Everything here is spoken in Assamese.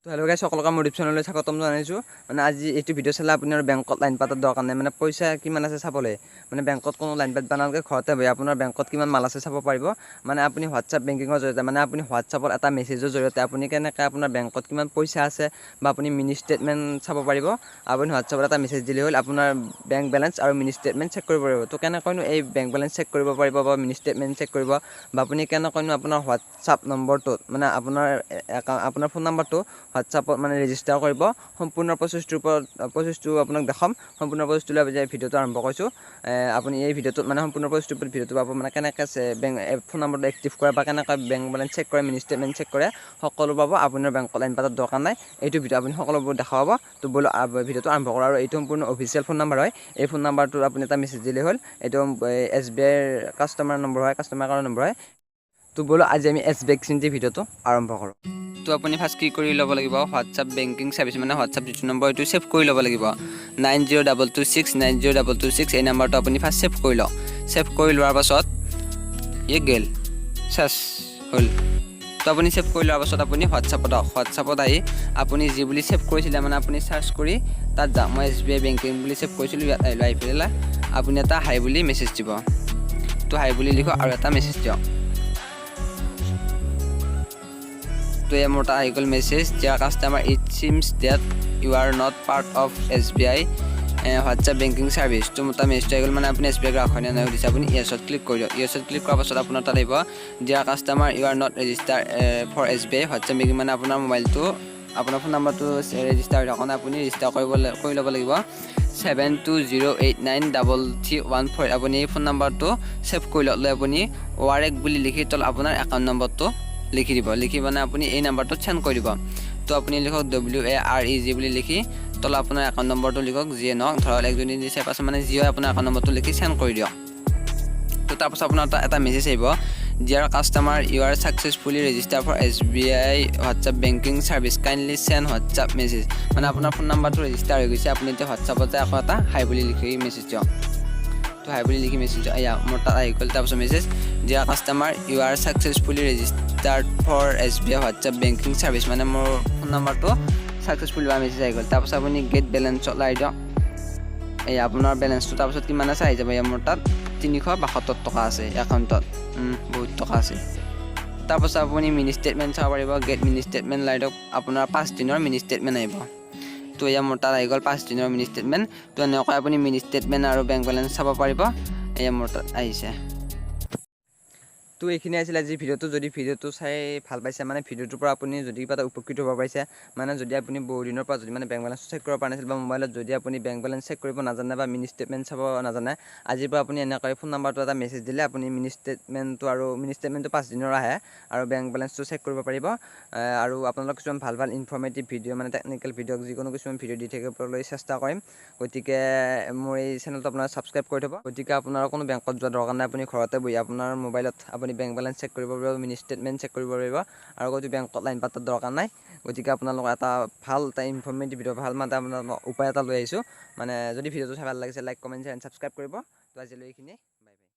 তো হেল্ল' গাইছ সকলোকে মোৰ ইউটিউব চেনেললৈ স্বাগতম জনাইছোঁ মানে আজি এইটো ভিডিঅ' চালে আপোনাৰ বেংকত লাইন পাতাৰ দৰকাৰ নাই মানে পইচা কিমান আছে চাবলৈ মানে বেংকত কোনো লাইন পাত নালাগে ঘৰতে বহি আপোনাৰ বেংকত কিমান মাল আছে চাব পাৰিব মানে আপুনি হোৱাটছআপ বেংকিঙৰ জৰিয়তে মানে আপুনি হোৱাটছআপত এটা মেছেজৰ জৰিয়তে আপুনি কেনেকৈ আপোনাৰ বেংকত কিমান পইচা আছে বা আপুনি মিনি ষ্টেটমেণ্ট চাব পাৰিব আপুনি হোৱাটছআপত এটা মেছেজ দিলে হ'ল আপোনাৰ বেংক বেলেঞ্চ আৰু মিনি ষ্টেটমেণ্ট চেক কৰিব পাৰিব তো কেনেকৈনো এই বেংক বেলেঞ্চ চেক কৰিব পাৰিব বা মিনি ষ্টেটমেণ্ট চেক কৰিব বা আপুনি কেনেকৈনো আপোনাৰ হোৱাটছআপ নম্বৰটোত মানে আপোনাৰ ফোন নম্বৰটো হোৱাটছআপত মানে ৰেজিষ্টাৰ কৰিব সম্পূৰ্ণ প্ৰচেছটো আপোনাক দেখাম সম্পূৰ্ণ প্ৰচেছটো লৈ যে ভিডিঅ'টো আৰম্ভ কৰিছোঁ আপুনি এই ভিডিঅ'টোত মানে সম্পূৰ্ণ প্ৰচেছটোৰ ভিডিঅ'টো পাব মানে কেনেকৈ ফোন নম্বৰটো এক্টিভ কৰে বা কেনেকৈ বেংক বেলেঞ্চ চেক কৰে মিনি ষ্টেটমেণ্ট চেক কৰে সকলো পাব আপোনাৰ বেংকত লাইন পাতাৰ দৰকাৰ নাই এইটো ভিডিঅ' আপুনি সকলোবোৰ দেখা পাব তো ব'লো ভিডিঅ'টো আৰম্ভ কৰোঁ আৰু এইটো সম্পূৰ্ণ অফিচিয়েল ফোন নম্বৰ হয় এই ফোন নম্বৰটোত আপুনি এটা মেছেজ দিলেই হ'ল এইটো SBI কাষ্টমাৰ নম্বৰ হয় কাষ্টমাৰ কেয়াৰ নম্বৰ হয় তো ব'লো আজি আমি SBI চিন্তি ভিডিঅ'টো আৰম্ভ কৰোঁ তো আপুনি ফাৰ্ষ্ট কি কৰি ল'ব লাগিব হোৱাটছআপ বেংকিং ছাৰ্ভিচ মানে হোৱাটছআপ যিটো নম্বৰ এইটো ছেভ কৰি ল'ব লাগিব 9022690226 এই নম্বৰটো আপুনি ফাৰ্ষ্ট ছেভ কৰি লওক ছেভ কৰি লোৱাৰ পাছত গেল চেছ হ'ল তো আপুনি ছেভ কৰি লোৱাৰ পাছত আপুনি হোৱাটছআপত আহি আপুনি যি বুলি ছেভ কৰিছিলে মানে আপুনি চাৰ্চ কৰি তাত যাম মই SBI বেংকিং বুলি ছেভ কৰিছিলোঁ ইয়াত আহি পেলাই আপুনি এটা হাই বুলি মেছেজ দিব তো হাই বুলি লিখক আৰু এটা মেছেজ দিয়ক তো এই মোৰ আহি গ'ল message dear customer it seems that you are not part of SBI WhatsApp banking service তো মোৰ এটা মেছেজ আহি গ'ল মানে আপুনি SBI গ্ৰাহক হয় নে নহয় সুধিছে আপুনি ইয়েছত ক্লিক কৰি দিয়ক ইয়েছত ক্লিক কৰাৰ পাছত আপোনাৰ তাত আহিব dear customer you are not register for SBI WhatsApp banking মানে আপোনাৰ মোবাইলটো আপোনাৰ ফোন নম্বৰটো ৰেজিষ্টাৰ হৈ থকা কাৰণে আপুনি ৰেজিষ্টাৰ কৰি ল'ব লাগিব 7208933314 আপুনি এই ফোন নম্বৰটো ছেভ কৰি লৈ আপুনি ৱাৰেক বুলি লিখি তল আপোনাৰ একাউণ্ট নম্বৰটো লিখি দিব লিখি মানে আপুনি এই নম্বৰটোত সেন্ড কৰি দিব তো আপুনি লিখক WAREG বুলি লিখি তল আপোনাৰ একাউণ্ট নম্বৰটো লিখক যিয়ে নহওক ধৰক একজনী দিছে পাছত মানে যি হয় আপোনাৰ একাউণ্ট নম্বৰটো লিখি সেন্ড কৰি দিয়ক তো তাৰপাছত আপোনাৰ এটা মেছেজ আহিব dear customer you are successfully register for SBI WhatsApp banking service kindly send WhatsApp message মানে আপোনাৰ ফোন নম্বৰটো ৰেজিষ্টাৰ হৈ গৈছে আপুনি এতিয়া হোৱাটছআপতে আকৌ এটা হাই বুলি লিখি মেছেজ দিয়ক তো হাই বুলি লিখি মেছেজ দিয়ক মোৰ তাত আহি গ'ল তাৰপাছত message dear customer you are successfully registered for SBI WhatsApp banking service মানে মোৰ ফোন নম্বৰটো ছাকচেছফুলি বা মেছেজ আহি গ'ল তাৰপাছত আপুনি গেট বেলেঞ্চত আহি দিয়ক আপোনাৰ বেলেঞ্চটো তাৰপাছত কিমান আছে আহি যাব মোৰ তাত 372 টকা আছে একাউণ্টত বহুত টকা আছে তাৰপাছত আপুনি মিনি ষ্টেটমেণ্ট চাব পাৰিব গেট মিনি ষ্টেটমেণ্ট লাই দিয়ক আপোনাৰ 5 দিনৰ মিনি ষ্টেটমেণ্ট আহিব তো মোৰ তাত আহি গ'ল 5 দিনৰ মিনি ষ্টেটমেণ্ট তো এনেকৈ আপুনি মিনি ষ্টেটমেণ্ট আৰু বেংক বেলেঞ্চ চাব পাৰিব মোৰ তাত আহিছে তো এইখিনি আছিল আজি ভিডিঅ'টো যদি ভিডিঅ'টো চাই ভাল পাইছে মানে ভিডিঅ'টোৰ পৰা আপুনি যদি কিবা এটা উপকৃত হ'ব পাৰিছে মানে যদি আপুনি বহু দিনৰ পৰা যদি মানে বেংক বেলেঞ্চ চেক কৰিব পৰা নাছিল বা মোবাইলত যদি আপুনি বেংক বেলেঞ্চ চেক কৰিব নাজানে বা মিনি ষ্টেটমেণ্ট চাব নাজানে আজিৰ পৰা আপুনি এনেকৈ ফোন নম্বৰটো এটা মেছেজ দিলে আপুনি মিনি ষ্টেটমেণ্টটো 5 দিনৰ আহে আৰু বেংক বেলেঞ্চটো চেক কৰিব পাৰিব আৰু আপোনালোক কিছুমান ভাল ইনফৰ্মেটিভ ভিডিঅ' মানে টেকনিকেল ভিডিঅ' যিকোনো কিছুমান ভিডিঅ' দি থাকিবলৈ চেষ্টা কৰিম গতিকে মোৰ এই চেনেলটো আপোনাৰ ছাবস্ক্ৰাইব কৰি থ'ব গতিকে আপোনাৰ কোনো বেংকত যোৱা দৰকাৰ নাই আপুনি ঘৰতে বহি আপোনাৰ মোবাইলত আপুনি বেংক বেলেঞ্চ চেক কৰিব পাৰিব মিনি ষ্টেটমেণ্ট চেক কৰিব পাৰিব আৰু গতিকে বেংকত লাইন পাতাৰ দৰকাৰ নাই গতিকে আপোনালোক এটা ভাল এটা ইনফৰ্মেটিভ ভিডিঅ' ভাল মানে আপোনালোকক উপায় এটা লৈ আহিছোঁ মানে যদি ভিডিঅ'টো চাই ভাল লাগিছে লাইক কমেণ্ট এণ্ড ছাবস্ক্ৰাইব কৰিব তো আজিলৈ এইখিনি